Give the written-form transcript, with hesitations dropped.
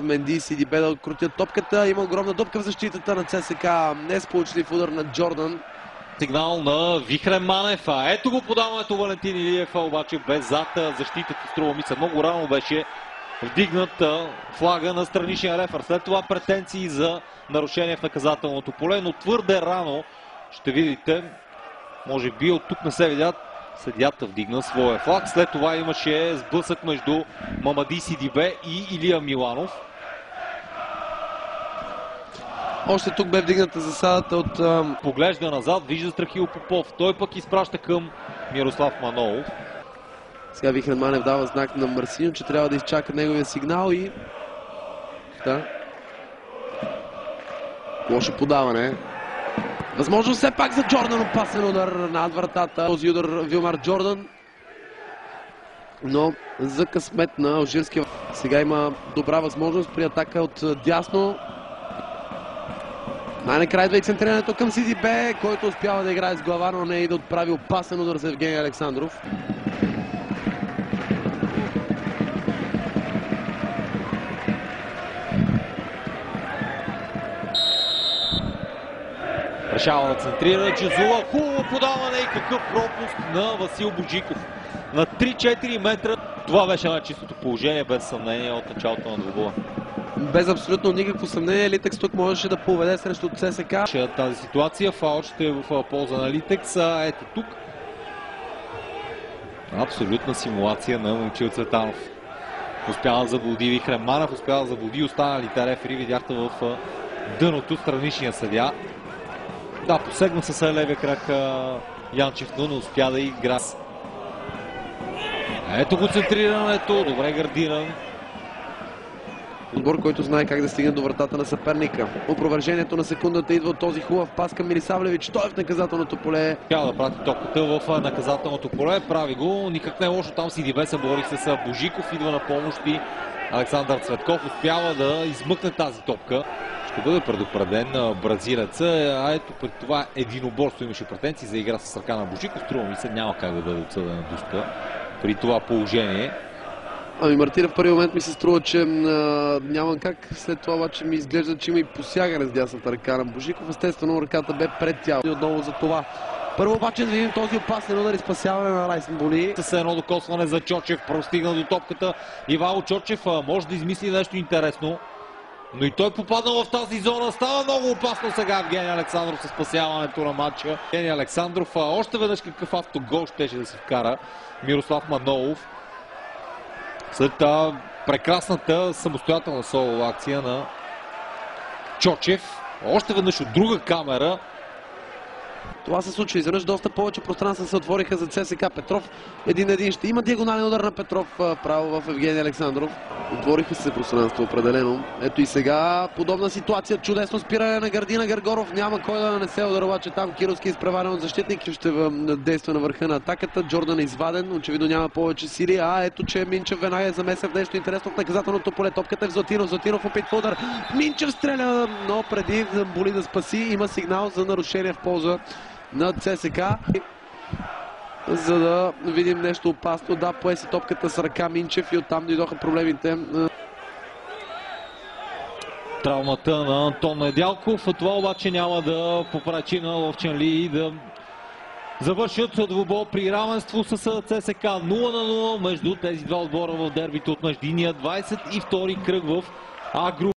Менди и Сидибе да открутят топката. Има огромна дупка в защитата на ЦСКА. Несполучлив удар на Джордан. Сигнал на Вихрен Манев. Ето го подаването Валентин Илиев, обаче без зад защитата. Струва ми се, много рано беше вдигнат флага на страничния рефер. След това претенции за нарушение в наказателното поле, но твърде рано. Ще видите, може би от тук не се видят. Съдията вдигна своя флаг. След това имаше сблъсък между Мамади Сидибе и Илия Миланов. Още тук бе вдигната засадата от... Поглежда назад, вижда Страхил Попов. Той пък изпраща към Мирослав Манолов. Сега Вихрен Манев дава знак на Марсиньо, че трябва да изчака неговия сигнал и... Да. Лошо подаване. Възможно все пак за Джордан, опасен удар над вратата. Този удар Вилмар Джордан. Но за късмет на алжирския. Сега има добра възможност при атака от дясно. Най-накрая идва и центрирането към Сидибе, който успява да играе с глава, но не и да отправи опасен удар за Евгений Александров. Решава да центрира Джезула. Хубаво подаване и какъв пропуск на Васил Боджиков. На 3-4 метра. Това беше на чистото положение, без съмнение от началото на двубоя. Без абсолютно никакво съмнение, Литекс тук можеше да поведе срещу ЦСКА. Тази ситуация, фаул ще е в полза на Литекс. Ето тук. Абсолютна симулация на Момчил Цветанов. Успява да заблуди Вихрен Манев, успява да заблуди останалите рефери. Видяхте в дъното страничния съдия. Да, посегна с левия крак Янчев, но не успя да игра. Ето го центрирането, добре гардиран. Отбор, който знае как да стигне до вратата на съперника. Опровержението на секундата идва от този хубав пас към Мирисавлевич. Той е в наказателното поле. Трябва да прати топката в наказателното поле. Прави го. Никак не е лошо. Там Сидибе се бори с Божиков. Идва на помощ и Александър Цветков успява да измъкне тази топка. Ще бъде предупреден бразилеца. А ето пред това единоборство имаше претенции за игра с ръка на Божиков. Струва ми се, няма как да бъде отсъден на дуспа при това положение. Ами Мартина в първи момент ми се струва, че няма как. След това обаче ми изглежда, че има и посягане с дясната ръка на Божиков. Естествено ръката бе пред тяло. И отново за това. Първо обаче да видим този опасен удар и спасяване на Райсен Боли. С едно докосване за Чочев, простигна до топката. Ивайло Чочев може да измисли нещо интересно. Но и той попадна в тази зона. Става много опасно сега Евгений Александров със спасяването на матча. Евгений Александров още веднъж какъв автогол щеше да се вкара Мирослав Манолов. След прекрасната самостоятелна солова акция на Чочев. Още веднъж от друга камера. Това се случва. Изведнъж доста повече пространства се отвориха за ЦСКА. Петров 1-1 ще има диагонален удар на Петров право в Евгений Александров. Отвориха се пространство определено. Ето и сега подобна ситуация. Чудесно спиране на Гардина Гъргоров. Няма кой да нанесе удар, обаче там Кировски е изпреварен от защитник. Ще действа на върха на атаката. Джордан е изваден. Очевидно няма повече сили. Ето, че Минчев веднага е замесен в нещо интересно в наказателното поле. Топката е в Златинов. Златинов опитва удар. Минчев стреля, но преди Боли да спаси, има сигнал за нарушение в полза на ЦСКА. За да видим нещо опасно. Да, поеси топката с ръка Минчев и оттам дойдоха проблемите. Травмата на Антон Недялков. Това обаче няма да попречи на ловчанлии да завършат двубой при равенство с ЦСКА 0-0 между тези два отбора в дербито от междинния 22-и кръг в А група.